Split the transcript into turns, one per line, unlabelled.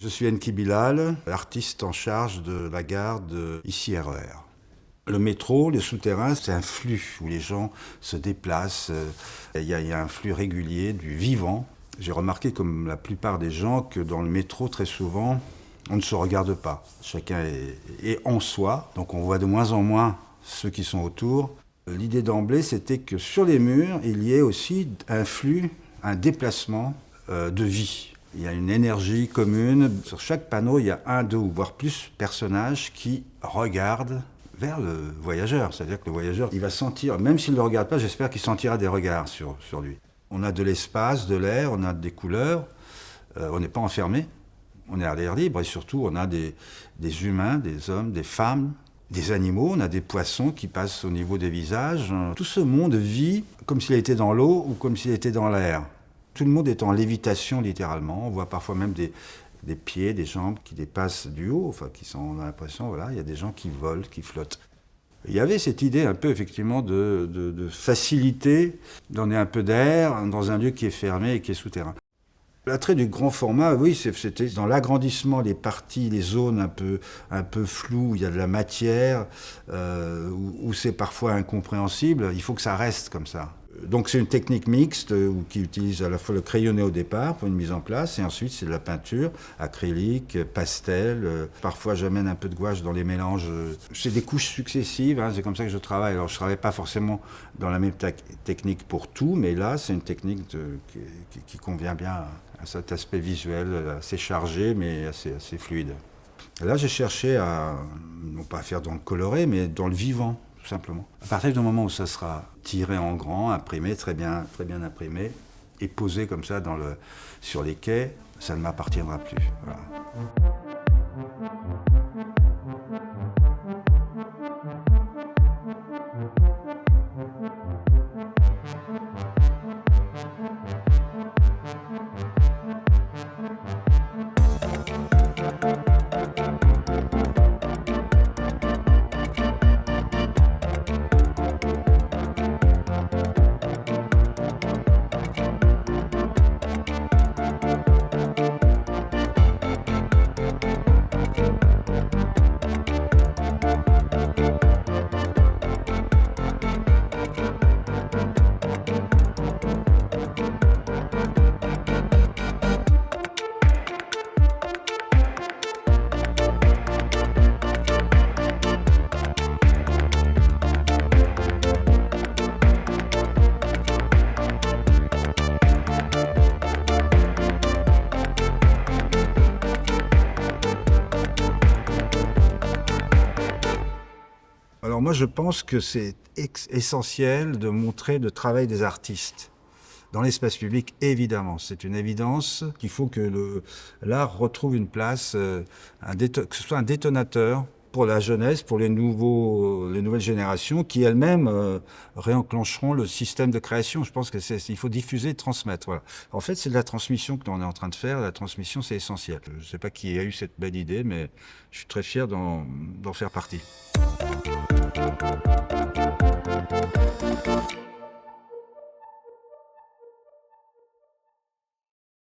Je suis Enki Bilal, artiste en charge de la gare de ici RER. Le métro, les souterrains, c'est un flux où les gens se déplacent. Il y a un flux régulier du vivant. J'ai remarqué, comme la plupart des gens, que dans le métro, très souvent, on ne se regarde pas. Chacun est en soi, donc on voit de moins en moins ceux qui sont autour. L'idée d'emblée, c'était que sur les murs, il y ait aussi un flux, un déplacement de vie. Il y a une énergie commune. Sur chaque panneau, il y a un, deux ou voire plus personnages qui regardent vers le voyageur. C'est-à-dire que le voyageur, il va sentir, même s'il ne le regarde pas, j'espère qu'il sentira des regards sur lui. On a de l'espace, de l'air, on a des couleurs, on n'est pas enfermé, on est à l'air libre et surtout on a des humains, des hommes, des femmes, des animaux, on a des poissons qui passent au niveau des visages. Tout ce monde vit comme s'il était dans l'eau ou comme s'il était dans l'air. Tout le monde est en lévitation littéralement, on voit parfois même des pieds, des jambes qui dépassent du haut, enfin qui sont, on a l'impression, voilà, il y a des gens qui volent, qui flottent. Il y avait cette idée un peu effectivement de facilité, donner un peu d'air dans un lieu qui est fermé et qui est souterrain. L'attrait du grand format, oui, c'était dans l'agrandissement des parties, les zones un peu floues, où il y a de la matière, où c'est parfois incompréhensible, il faut que ça reste comme ça. Donc c'est une technique mixte qui utilise à la fois le crayonné au départ pour une mise en place et ensuite c'est de la peinture, acrylique, pastel. Parfois j'amène un peu de gouache dans les mélanges. C'est des couches successives, hein, c'est comme ça que je travaille. Alors je ne travaille pas forcément dans la même technique pour tout, mais là c'est une technique qui convient bien à cet aspect visuel assez chargé mais assez fluide. Et là j'ai cherché à, non pas à faire dans le coloré, mais dans le vivant. Tout simplement. À partir du moment où ça sera tiré en grand, imprimé, très bien imprimé, et posé comme ça sur les quais, ça ne m'appartiendra plus. Voilà. Alors moi je pense que c'est essentiel de montrer le travail des artistes. Dans l'espace public, évidemment, c'est une évidence qu'il faut que l'art retrouve une place, que ce soit un détonateur pour la jeunesse, pour les nouvelles générations qui elles-mêmes réenclencheront le système de création. Je pense qu'il faut diffuser, transmettre. Voilà. En fait, c'est de la transmission que l'on est en train de faire. La transmission, c'est essentiel. Je ne sais pas qui a eu cette belle idée, mais je suis très fier d'en faire partie.